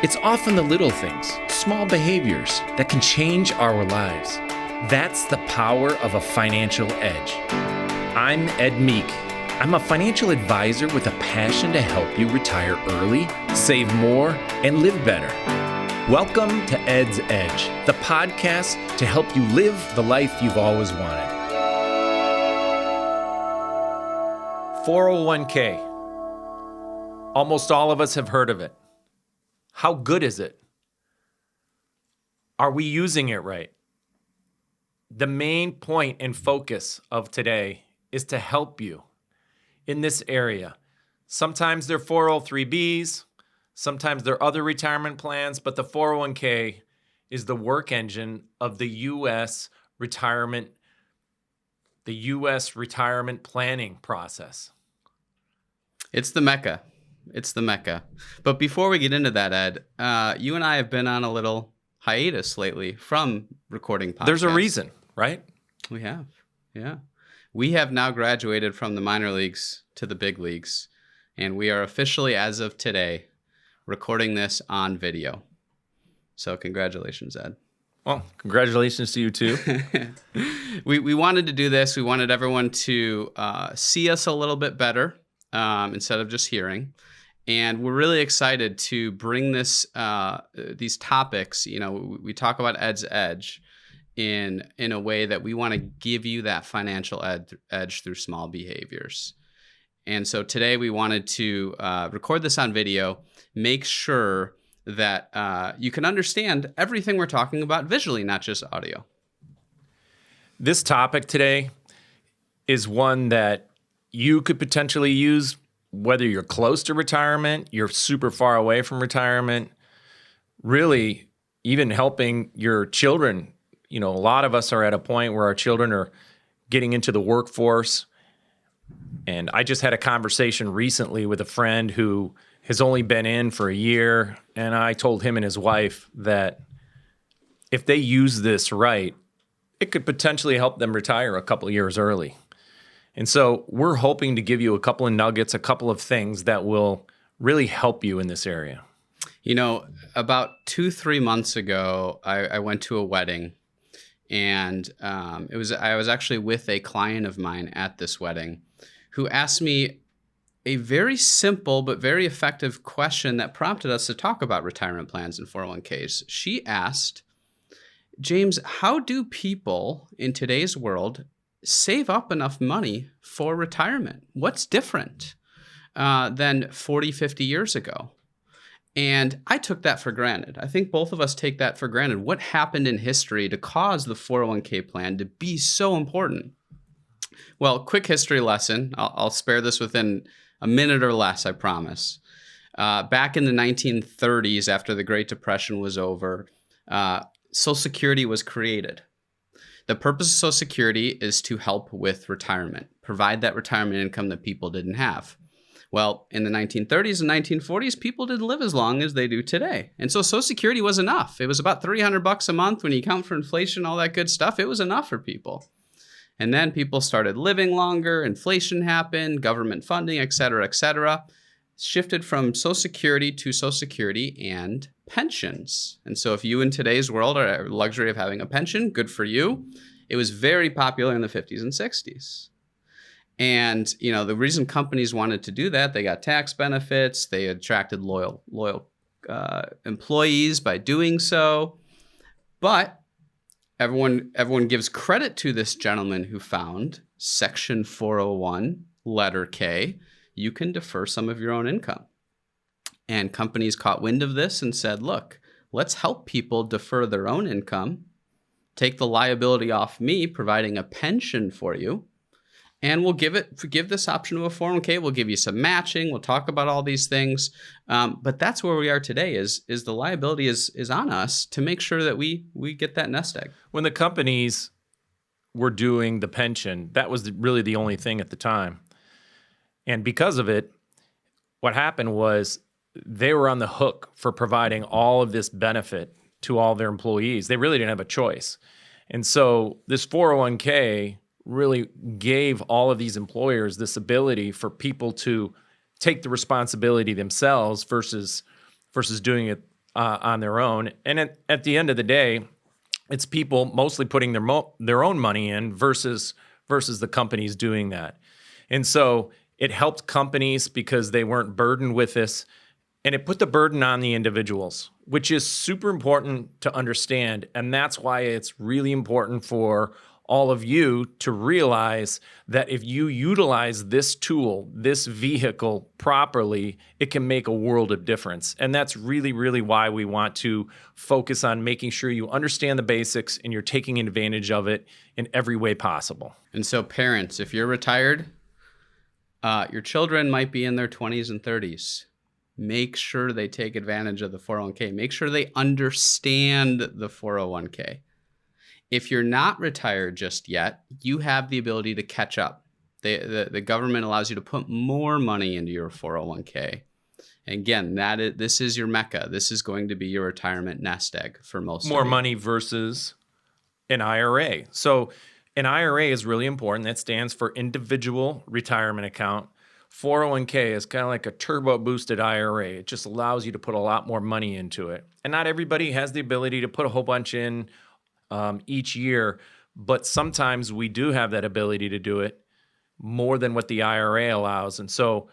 It's often the little things, small behaviors that can change our lives. That's the power of a financial edge. I'm Ed Meek. I'm a financial advisor with a passion to help you retire early, save more, and live better. Welcome to Ed's Edge, the podcast to help you live the life you've always wanted. 401k. Almost all of us have heard of it. How good is it? Are we using it right? The main point and focus of today is to help you in this area. Sometimes they're 403bs, sometimes they're other retirement plans, but the 401k is the work engine of the U.S. retirement planning process. It's the Mecca. It's the Mecca. But before we get into that, Ed, you and I have been on a little hiatus lately from recording podcasts. There's a reason, right? We have, yeah. We have now graduated from the minor leagues to the big leagues, and we are officially, as of today, recording this on video. So congratulations, Ed. Well, congratulations to you too. We wanted to do this. We wanted everyone to see us a little bit better instead of just hearing. And we're really excited to bring these topics. You know, we talk about Ed's Edge in a way that we want to give you that financial edge through small behaviors. And so today we wanted to record this on video, make sure that you can understand everything we're talking about visually, not just audio. This topic today is one that you could potentially use whether you're close to retirement, you're super far away from retirement, really even helping your children. You know, a lot of us are at a point where our children are getting into the workforce. And I just had a conversation recently with a friend who has only been in for a year. And I told him and his wife that if they use this right, it could potentially help them retire a couple of years early. And so we're hoping to give you a couple of nuggets, a couple of things that will really help you in this area. You know, about 2-3 months ago, I went to a wedding, and I was actually with a client of mine at this wedding who asked me a very simple but very effective question that prompted us to talk about retirement plans and 401ks. She asked, James, how do people in today's world save up enough money for retirement? What's different than 40, 50 years ago? And I took that for granted. I think both of us take that for granted. What happened in history to cause the 401k plan to be so important? Well, quick history lesson. I'll spare this within a minute or less, I promise. Back in the 1930s, after the Great Depression was over, Social Security was created. The purpose of Social Security is to help with retirement, provide that retirement income that people didn't have. Well, in the 1930s and 1940s, people didn't live as long as they do today. And so Social Security was enough. It was about $300 a month. When you count for inflation, all that good stuff, it was enough for people. And then people started living longer, inflation happened, government funding, et cetera, shifted from Social Security to Social Security and pensions. And so if you in today's world are at the luxury of having a pension, good for you. It was very popular in the 50s and 60s. And, you know, the reason companies wanted to do that, they got tax benefits, they attracted loyal employees by doing so. But everyone gives credit to this gentleman who found Section 401, letter K. You can defer some of your own income. And companies caught wind of this and said, look, let's help people defer their own income, take the liability off me, providing a pension for you, and we'll give this option to a 401k. We'll give you some matching. We'll talk about all these things. But that's where we are today is the liability is on us to make sure that we get that nest egg. When the companies were doing the pension, that was really the only thing at the time. And because of it, what happened was they were on the hook for providing all of this benefit to all their employees. They really didn't have a choice. And so this 401k really gave all of these employers this ability for people to take the responsibility themselves versus doing it on their own. And at the end of the day, it's people mostly putting their own money in versus the companies doing that. And so it helped companies because they weren't burdened with this, and it put the burden on the individuals, which is super important to understand. And that's why it's really important for all of you to realize that if you utilize this tool, this vehicle properly, it can make a world of difference. And that's really, really why we want to focus on making sure you understand the basics and you're taking advantage of it in every way possible. And so parents, if you're retired, your children might be in their 20s and 30s. Make sure they take advantage of the 401k. Make sure they understand the 401k. If you're not retired just yet, you have the ability to catch up. The government allows you to put more money into your 401k. And again, this is your mecca. This is going to be your retirement nest egg for most More of you. money versus an IRA. So an IRA is really important. That stands for individual retirement account. 401k is kind of like a turbo boosted IRA. It just allows you to put a lot more money into it. And not everybody has the ability to put a whole bunch in each year, but sometimes we do have that ability to do it more than what the IRA allows. And so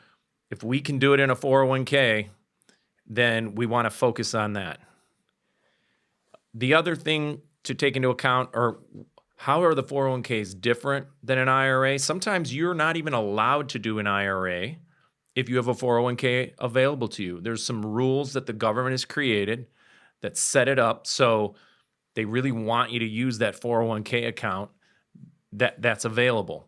if we can do it in a 401k, then we want to focus on that. The other thing to take into account are how are the 401ks different than an IRA? Sometimes you're not even allowed to do an IRA if you have a 401k available to you. There's some rules that the government has created that set it up so they really want you to use that 401k account that's available.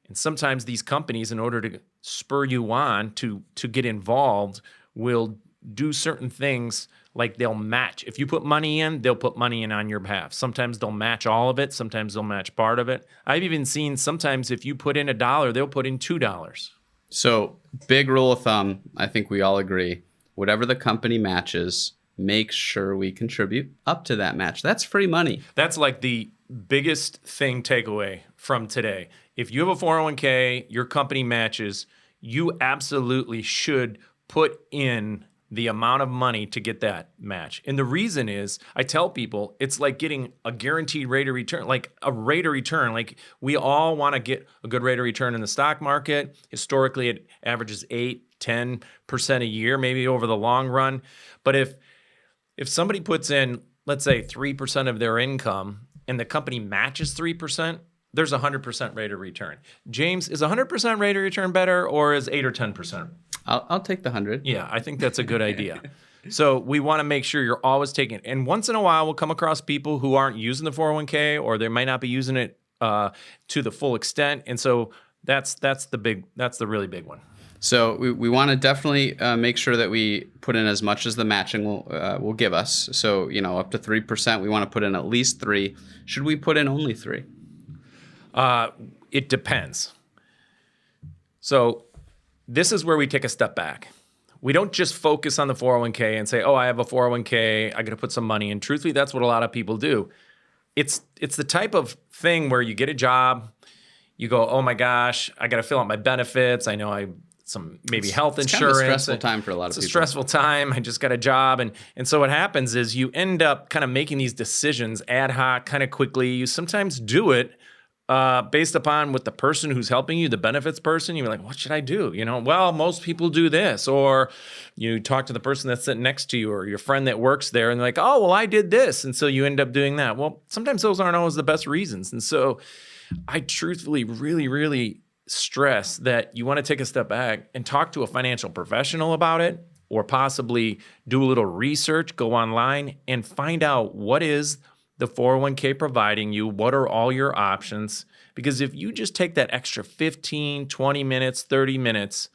And sometimes these companies, in order to spur you on to get involved, will do certain things like they'll match. If you put money in, they'll put money in on your behalf. Sometimes they'll match all of it. Sometimes they'll match part of it. I've even seen sometimes if you put in $1, they'll put in $2. So big rule of thumb, I think we all agree, whatever the company matches, make sure we contribute up to that match. That's free money. That's like the biggest thing takeaway from today. If you have a 401k, your company matches, you absolutely should put in the amount of money to get that match. And the reason is, I tell people, it's like getting a guaranteed rate of return, like a rate of return. Like we all want to get a good rate of return in the stock market. Historically, it averages 8-10% a year, maybe over the long run. But if somebody puts in, let's say 3% of their income and the company matches 3%, there's a 100% rate of return. James, is 100% rate of return better or is 8 or 10%? I'll take the 100. Yeah, I think that's a good idea. So we want to make sure you're always taking it. And once in a while, we'll come across people who aren't using the 401k or they might not be using it to the full extent. And so that's the really big one. So we want to definitely make sure that we put in as much as the matching will give us. So, up to 3%, we want to put in at least 3. Should we put in only 3? It depends. So this is where we take a step back. We don't just focus on the 401k and say, oh, I have a 401k, I got to put some money in. Truthfully, that's what a lot of people do. It's the type of thing where you get a job, you go, oh my gosh, I got to fill out my benefits. I know some maybe health insurance. It's kind of a stressful time for a lot of people. It's a stressful time. I just got a job. And so what happens is you end up kind of making these decisions ad hoc, kind of quickly. You sometimes do it based upon what the person who's helping you, the benefits person, you're like, what should I do? Well, most people do this. Or you talk to the person that's sitting next to you or your friend that works there and they're like, oh, well, I did this. And so you end up doing that. Well, sometimes those aren't always the best reasons. And so I truthfully really, really stress that you want to take a step back and talk to a financial professional about it, or possibly do a little research, go online and find out what is the 401k providing you, what are all your options. Because if you just take that extra 15, 20 minutes, 30 minutes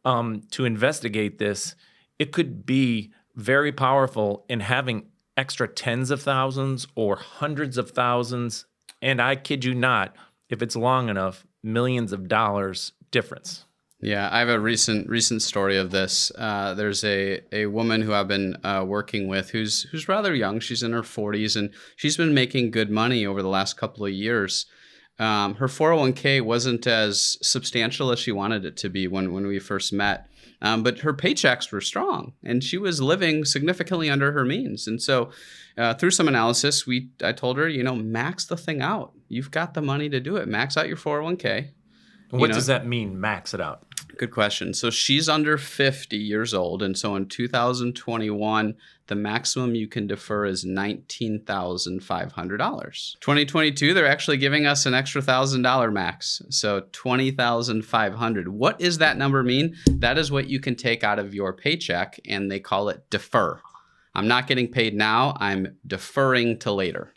to investigate this, it could be very powerful in having extra tens of thousands or hundreds of thousands. And I kid you not, if it's long enough, millions of dollars difference. Yeah, I have a recent story of this. There's a woman who I've been working with who's rather young. She's in her 40s, and she's been making good money over the last couple of years. Her 401k wasn't as substantial as she wanted it to be when we first met. But her paychecks were strong, and she was living significantly under her means. And so through some analysis, I told her, max the thing out. You've got the money to do it. Max out your 401k. What does that mean, max it out? Good question. So she's under 50 years old. And so in 2021, the maximum you can defer is $19,500. 2022, they're actually giving us an extra $1,000 max. So $20,500. What does that number mean? That is what you can take out of your paycheck, and they call it defer. I'm not getting paid now. I'm deferring to later.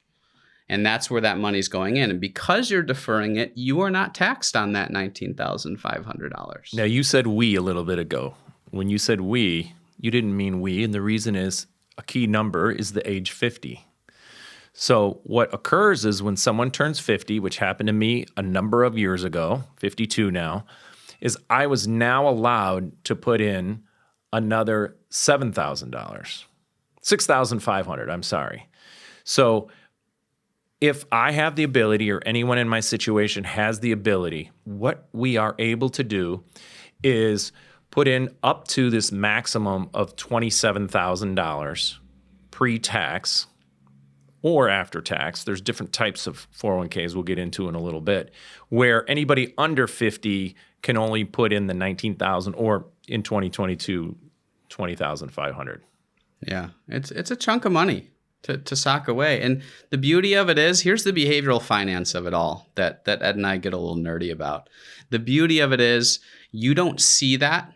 And that's where that money's going in. And because you're deferring it, you are not taxed on that $19,500. Now, you said we a little bit ago. When you said we, you didn't mean we. And the reason is a key number is the age 50. So what occurs is when someone turns 50, which happened to me a number of years ago, 52 now, is I was now allowed to put in another $7,000, $6,500, I'm sorry. So if I have the ability, or anyone in my situation has the ability, what we are able to do is put in up to this maximum of $27,000 pre-tax or after tax. There's different types of 401ks we'll get into in a little bit, where anybody under 50 can only put in the $19,000, or in 2022, $20,500. Yeah, it's a chunk of money to sock away. And the beauty of it is, here's the behavioral finance of it all that Ed and I get a little nerdy about. The beauty of it is you don't see that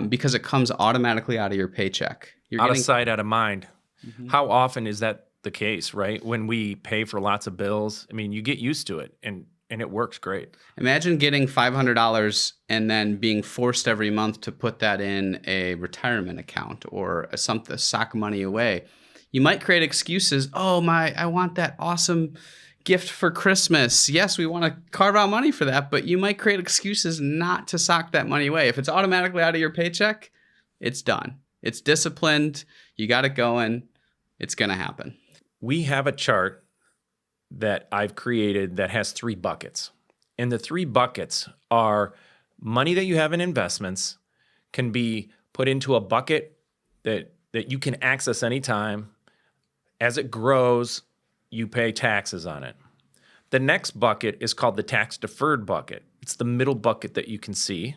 because it comes automatically out of your paycheck. Out of sight, out of mind. Mm-hmm. How often is that the case, right? When we pay for lots of bills, I mean, you get used to it, and it works great. Imagine getting $500 and then being forced every month to put that in a retirement account or something, sock money away. You might create excuses. Oh, I want that awesome gift for Christmas. Yes, we want to carve out money for that, but you might create excuses not to sock that money away. If it's automatically out of your paycheck, it's done. It's disciplined. You got it going. It's going to happen. We have a chart that I've created that has 3 buckets. And the 3 buckets are money that you have in investments can be put into a bucket that you can access anytime. As it grows, you pay taxes on it. The next bucket is called the tax-deferred bucket. It's the middle bucket that you can see.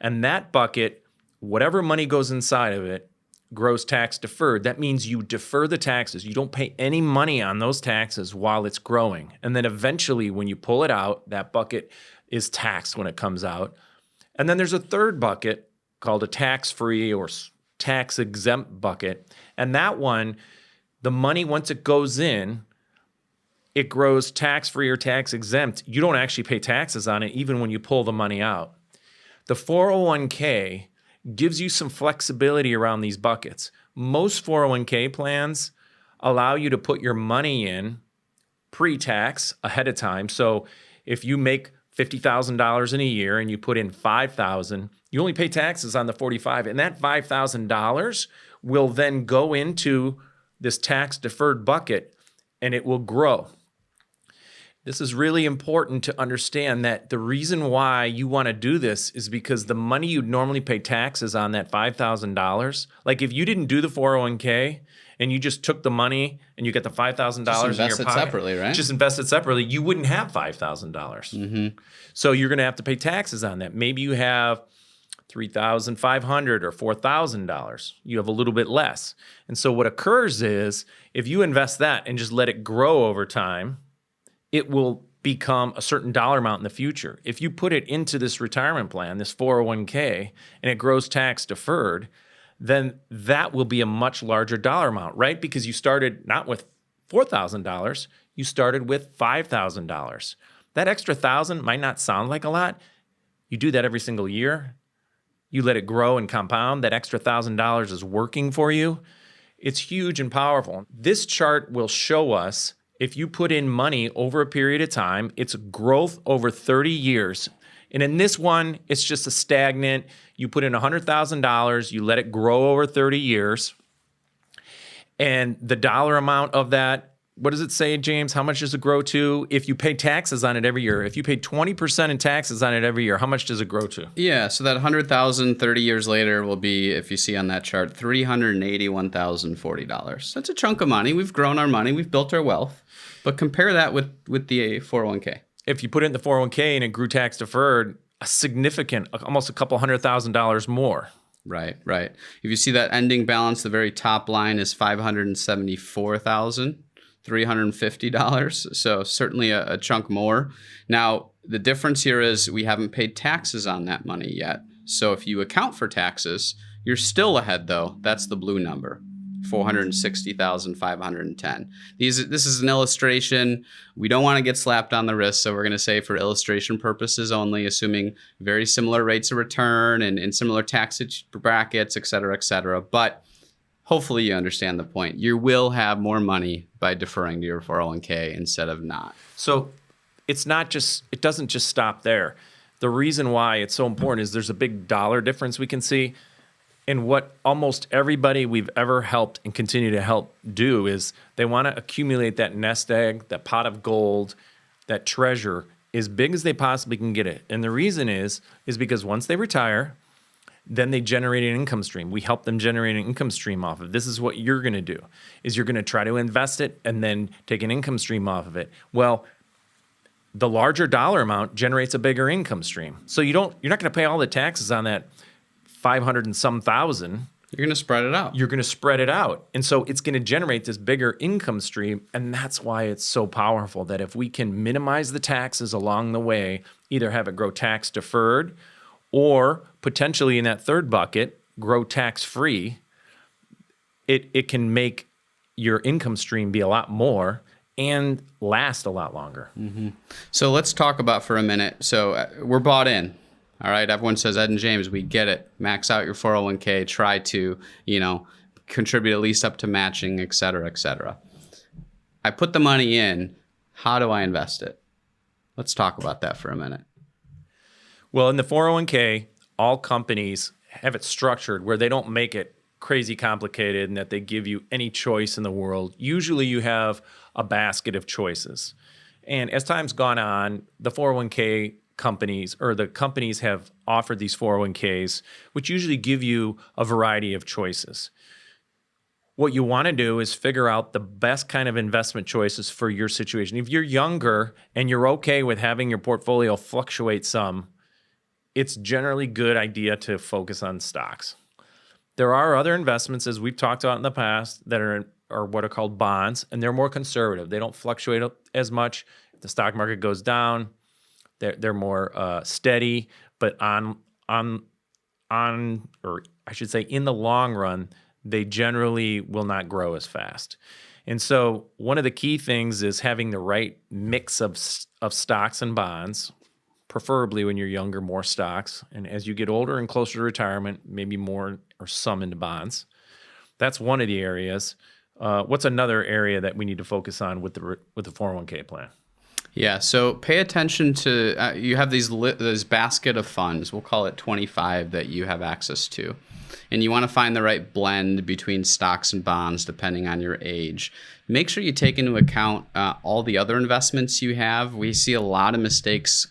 And that bucket, whatever money goes inside of it, grows tax-deferred. That means you defer the taxes. You don't pay any money on those taxes while it's growing. And then eventually, when you pull it out, that bucket is taxed when it comes out. And then there's a third bucket called a tax-free or tax-exempt bucket. And that one, the money, once it goes in, it grows tax-free or tax-exempt. You don't actually pay taxes on it even when you pull the money out. The 401k gives you some flexibility around these buckets. Most 401k plans allow you to put your money in pre-tax ahead of time. So if you make $50,000 in a year and you put in $5,000, you only pay taxes on the $45,000, and that $5,000 will then go into this tax-deferred bucket, and it will grow. This is really important to understand, that the reason why you want to do this is because the money you'd normally pay taxes on, that $5,000, like if you didn't do the 401k and you just took the money and you get the $5,000 in your pocket. Just invest it separately, right? Just invest it separately, you wouldn't have $5,000. Mm-hmm. So you're going to have to pay taxes on that. Maybe you have $3,500 or $4,000. You have a little bit less. And so what occurs is, if you invest that and just let it grow over time, it will become a certain dollar amount in the future. If you put it into this retirement plan, this 401k, and it grows tax deferred, then that will be a much larger dollar amount, right? Because you started not with $4,000, you started with $5,000. That extra $1,000 might not sound like a lot. You do that every single year. You let it grow and compound. That extra $1,000 is working for you. It's huge and powerful. This chart will show us, if you put in money over a period of time, it's growth over 30 years. And in this one, it's just a stagnant. You put in $100,000, you let it grow over 30 years. And the dollar amount of that what does it say, James? How much does it grow to if you pay taxes on it every year? If you pay 20% in taxes on it every year, how much does it grow to? Yeah, so that 100,000 30 years later will be, if you see on that chart, $381,040. That's a chunk of money. We've grown our money. We've built our wealth. But compare that with the 401k. If you put it in the 401k and it grew tax deferred, a significant, almost a couple $100,000 more. Right, right. If you see that ending balance, the very top line is $574,350. So certainly a chunk more. Now, the difference here is we haven't paid taxes on that money yet. So if you account for taxes, you're still ahead, though. That's the blue number, $460,510. This is an illustration. We don't want to get slapped on the wrist, so we're going to say for illustration purposes only, assuming very similar rates of return and similar tax brackets, et cetera, et cetera. But hopefully you understand the point. You will have more money by deferring to your 401k instead of not. So it doesn't just stop there. The reason why it's so important is there's a big dollar difference we can see. And what almost everybody we've ever helped and continue to help do is they want to accumulate that nest egg, that pot of gold, that treasure as big as they possibly can get it. And the reason is because once they retire, then they generate an income stream. We help them generate an income stream off of it. This is what you're going to do, is you're going to try to invest it and then take an income stream off of it. Well, the larger dollar amount generates a bigger income stream. So you're not going to pay all the taxes on that 500 and some thousand. You're going to spread it out. You're going to spread it out. And so it's going to generate this bigger income stream. And that's why it's so powerful that if we can minimize the taxes along the way, either have it grow tax deferred or potentially in that third bucket, grow tax free, it can make your income stream be a lot more and last a lot longer. Mm-hmm. So let's talk about for a minute. So we're bought in. All right. Everyone says, Ed and James, we get it. Max out your 401k. Try to, contribute at least up to matching, et cetera, et cetera. I put the money in. How do I invest it? Let's talk about that for a minute. Well, in the 401k, all companies have it structured where they don't make it crazy complicated and that they give you any choice in the world. Usually you have a basket of choices. And as time's gone on, the 401k companies or the companies have offered these 401ks, which usually give you a variety of choices. What you want to do is figure out the best kind of investment choices for your situation. If you're younger and you're okay with having your portfolio fluctuate some, it's generally a good idea to focus on stocks. There are other investments, as we've talked about in the past, that are what are called bonds, and they're more conservative. They don't fluctuate as much. If the stock market goes down, they're more steady, but or I should say, in the long run, they generally will not grow as fast. And so, one of the key things is having the right mix of stocks and bonds. Preferably when you're younger, more stocks, and as you get older and closer to retirement, maybe more or some into bonds. That's one of the areas. What's another area that we need to focus on with the 401k plan? Yeah, so pay attention to, you have this basket of funds, we'll call it 25 that you have access to. And you want to find the right blend between stocks and bonds depending on your age. Make sure you take into account all the other investments you have. We see a lot of mistakes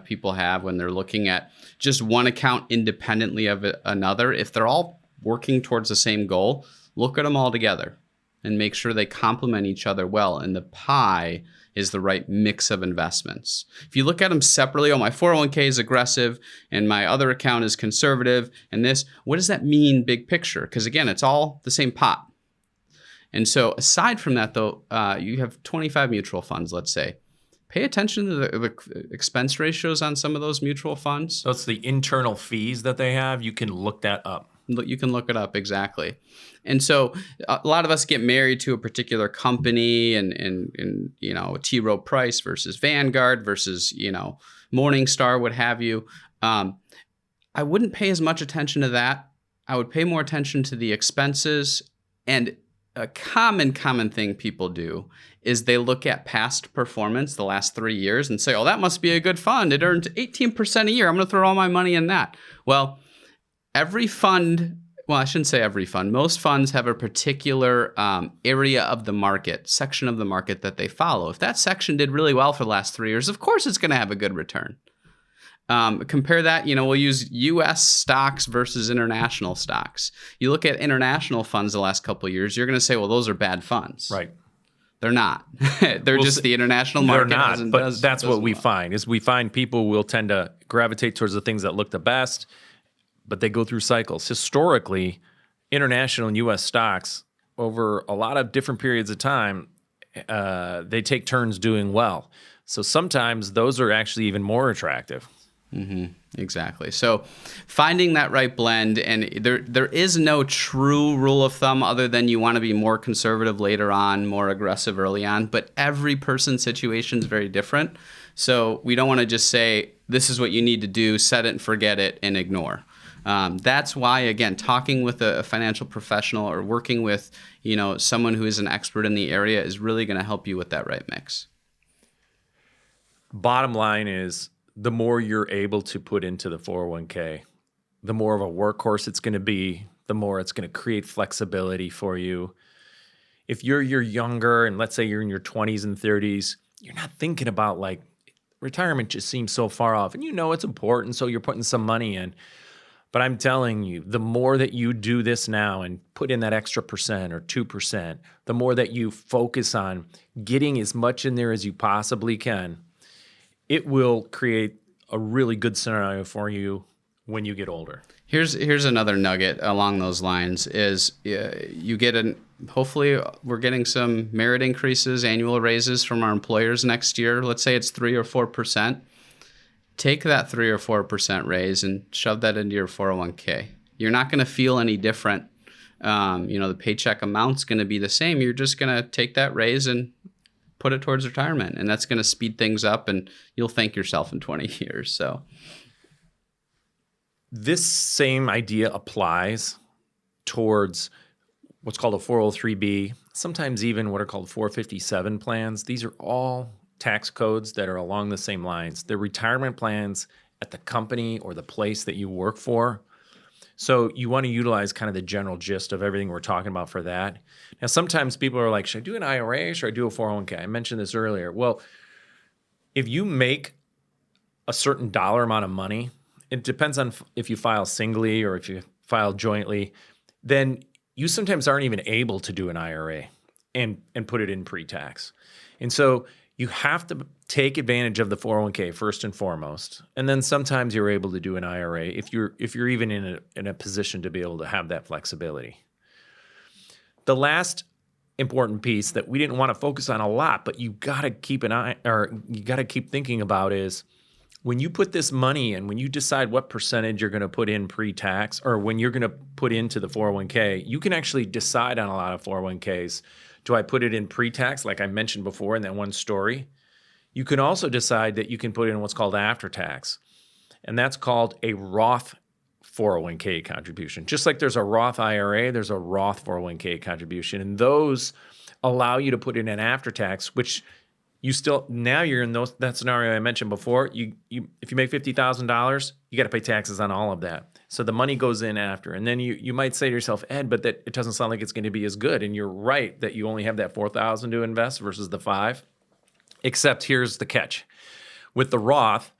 people have when they're looking at just one account independently of another. If they're all working towards the same goal, look at them all together and make sure they complement each other well. And the pie is the right mix of investments. If you look at them separately, my 401k is aggressive and my other account is conservative and this, what does that mean big picture? Because again, it's all the same pot. And so aside from that though, you have 25 mutual funds, let's say. Pay attention to the expense ratios on some of those mutual funds. So it's the internal fees that they have. You can look that up. You can look it up, exactly. And so a lot of us get married to a particular company and T. Rowe Price versus Vanguard versus, Morningstar, what have you. I wouldn't pay as much attention to that. I would pay more attention to the expenses. And a common thing people do is they look at past performance the last 3 years and say, oh, that must be a good fund. It earned 18% a year. I'm going to throw all my money in that. Well, every fund well, I shouldn't say every fund. Most funds have a particular area of the market, section of the market that they follow. If that section did really well for the last 3 years, of course it's going to have a good return. Compare that, we'll use U.S. stocks versus international stocks. You look at international funds the last couple of years, you're going to say, well, those are bad funds. Right. They're not. They're just the international market. They're not, but that's what we find is we find people will tend to gravitate towards the things that look the best, but they go through cycles. Historically, international and U.S. stocks over a lot of different periods of time, they take turns doing well. So sometimes those are actually even more attractive. Mm-hmm. Exactly. So finding that right blend, and there is no true rule of thumb other than you want to be more conservative later on, more aggressive early on, but every person's situation is very different. So we don't want to just say, this is what you need to do, set it and forget it and ignore. That's why, again, talking with a financial professional or working with, someone who is an expert in the area is really going to help you with that right mix. Bottom line is, the more you're able to put into the 401k, the more of a workhorse it's going to be, the more it's going to create flexibility for you. If you're younger and let's say you're in your 20s and 30s, you're not thinking about like retirement just seems so far off and it's important, so you're putting some money in. But I'm telling you, the more that you do this now and put in that extra % or 2%, the more that you focus on getting as much in there as you possibly can, it will create a really good scenario for you when you get older. Here's another nugget along those lines is you get hopefully we're getting some merit increases, annual raises from our employers next year. Let's say it's 3 or 4%. Take that 3 or 4% raise and shove that into your 401k. You're not going to feel any different. The paycheck amount's going to be the same. You're just going to take that raise and put it towards retirement, and that's going to speed things up, and you'll thank yourself in 20 years. So this same idea applies towards what's called a 403b, sometimes even what are called 457 plans. These are all tax codes that are along the same lines. They're retirement plans at the company or the place that you work for. So you want to utilize kind of the general gist of everything we're talking about for that. Now, sometimes people are like, should I do an IRA? Should I do a 401k? I mentioned this earlier. Well, if you make a certain dollar amount of money, it depends on if you file singly or if you file jointly, then you sometimes aren't even able to do an IRA and put it in pre-tax. And so you have to take advantage of the 401k first and foremost, and then sometimes you're able to do an IRA if you're even in a position to be able to have that flexibility. The last important piece that we didn't want to focus on a lot, but you got to keep thinking about is when you put this money in, when you decide what percentage you're going to put in pre-tax or when you're going to put into the 401k, you can actually decide on a lot of 401ks. Do I put it in pre-tax, like I mentioned before in that one story? You can also decide that you can put in what's called after-tax, and that's called a Roth 401k contribution. Just like there's a Roth IRA, there's a Roth 401k contribution, and those allow you to put in an after-tax, which now you're in that scenario I mentioned before. If you make $50,000, you got to pay taxes on all of that. So the money goes in after. And then you might say to yourself, Ed, but that it doesn't sound like it's going to be as good. And you're right that you only have that $4,000 to invest versus the $5,000. Except here's the catch. With the Roth,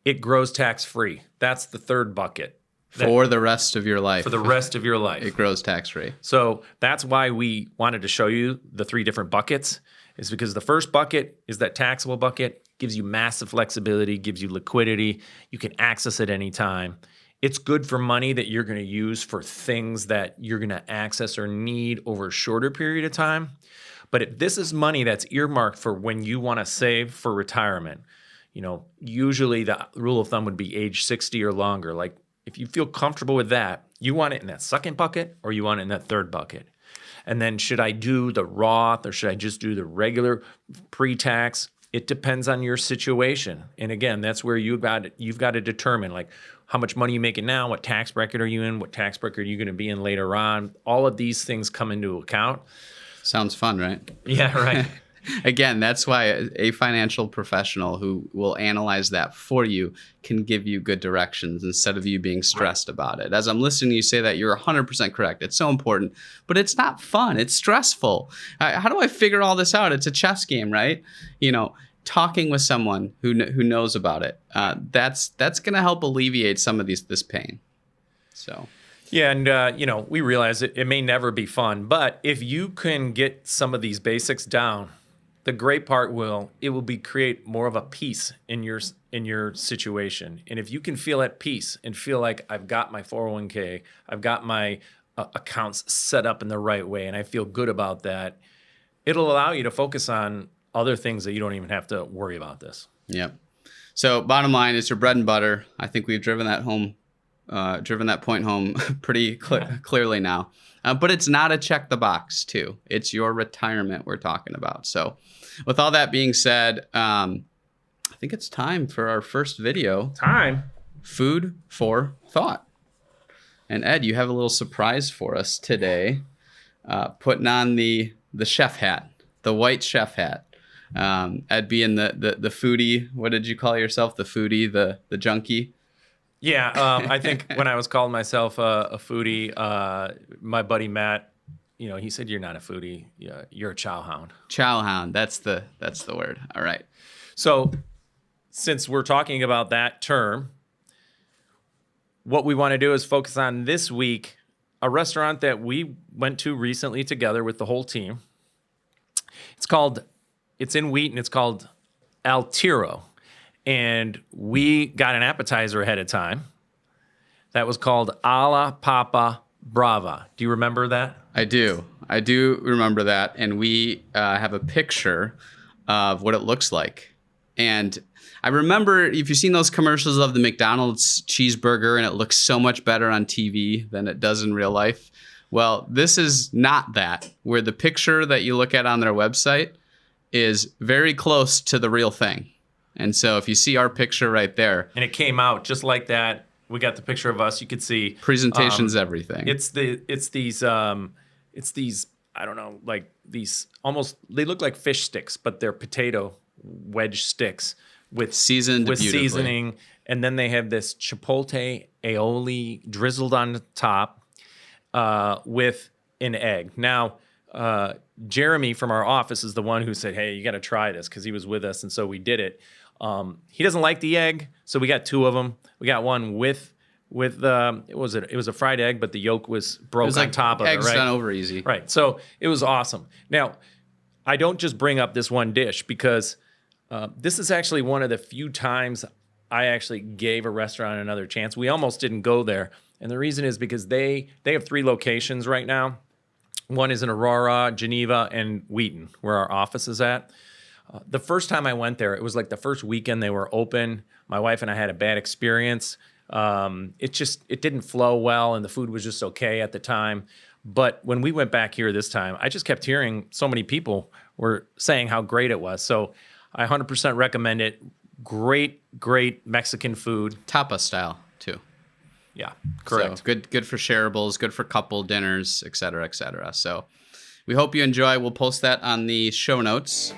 it grows tax-free. That's the third bucket. For the rest of your life. For the rest of your life. It grows tax-free. So that's why we wanted to show you the 3 different buckets, is because the first bucket is that taxable bucket, gives you massive flexibility, gives you liquidity. You can access it anytime. It's good for money that you're going to use for things that you're going to access or need over a shorter period of time. But if this is money that's earmarked for when you want to save for retirement, usually the rule of thumb would be age 60 or longer. Like if you feel comfortable with that, you want it in that second bucket or you want it in that third bucket. And then should I do the Roth or should I just do the regular pre-tax? It depends on your situation. And again, that's where you've got to determine like how much money you're making now, what tax bracket are you in, what tax bracket are you going to be in later on. All of these things come into account. Sounds fun, right? Yeah, right. Again, that's why a financial professional who will analyze that for you can give you good directions instead of you being stressed about it. As I'm listening to you say that, you're 100% correct. It's so important, but it's not fun. It's stressful. How do I figure all this out? It's a chess game, right? Talking with someone who knows about it, that's going to help alleviate some of this pain. So. Yeah, and we realize it may never be fun, but if you can get some of these basics down, the great part will be create more of a peace in your situation. And if you can feel at peace and feel like I've got my 401k, I've got my accounts set up in the right way, and I feel good about that, it'll allow you to focus on other things that you don't even have to worry about this. Yep. So bottom line is your bread and butter. I think we've driven that point home pretty clearly now. But it's not a check the box too. It's your retirement we're talking about. So with all that being said, I think it's time for our first video. Food for thought. And Ed, you have a little surprise for us today, putting on the chef hat, the white chef hat. Ed being the foodie. What did you call yourself? The foodie, the junkie? Yeah, I think when I was calling myself a foodie, my buddy Matt, he said, "You're not a foodie. You're a chow hound." Chow hound. That's the word. All right. So, since we're talking about that term, what we want to do is focus on this week a restaurant that we went to recently together with the whole team. It's in Wheaton. It's called El Tiro. And we got an appetizer ahead of time that was called Alla Papa Brava. Do you remember that? I do remember that. And we have a picture of what it looks like. And I remember, if you've seen those commercials of the McDonald's cheeseburger and it looks so much better on TV than it does in real life. Well, this is not that, where the picture that you look at on their website is very close to the real thing. And so if you see our picture right there. And it came out just like that. We got the picture of us. You could see. Presentation's everything. It's these, I don't know, like these almost, they look like fish sticks, but they're potato wedge sticks with seasoning. And then they have this chipotle aioli drizzled on the top with an egg. Now, Jeremy from our office is the one who said, "Hey, you got to try this," because he was with us. And so we did it. He doesn't like the egg, so we got two of them. We got one with it was a fried egg, but the yolk was broke on top of it, right? Eggs done over easy. Right. So it was awesome. Now, I don't just bring up this one dish because this is actually one of the few times I actually gave a restaurant another chance. We almost didn't go there. And the reason is because they have 3 locations right now. One is in Aurora, Geneva, and Wheaton, where our office is at. The first time I went there, it was like the first weekend they were open. My wife and I had a bad experience. It didn't flow well, and the food was just okay at the time. But when we went back here this time, I just kept hearing so many people were saying how great it was. So I 100% recommend it. Great, great Mexican food. Tapa style, too. Yeah, correct. So good for shareables, good for couple dinners, et cetera, et cetera. So we hope you enjoy. We'll post that on the show notes.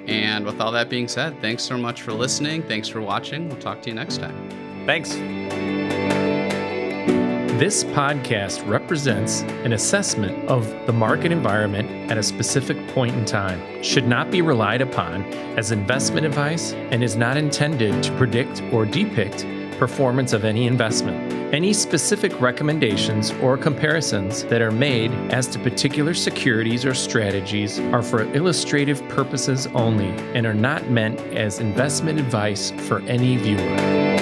And with all that being said, thanks so much for listening. Thanks for watching. We'll talk to you next time. Thanks. This podcast represents an assessment of the market environment at a specific point in time, should not be relied upon as investment advice, and is not intended to predict or depict performance of any investment. Any specific recommendations or comparisons that are made as to particular securities or strategies are for illustrative purposes only and are not meant as investment advice for any viewer.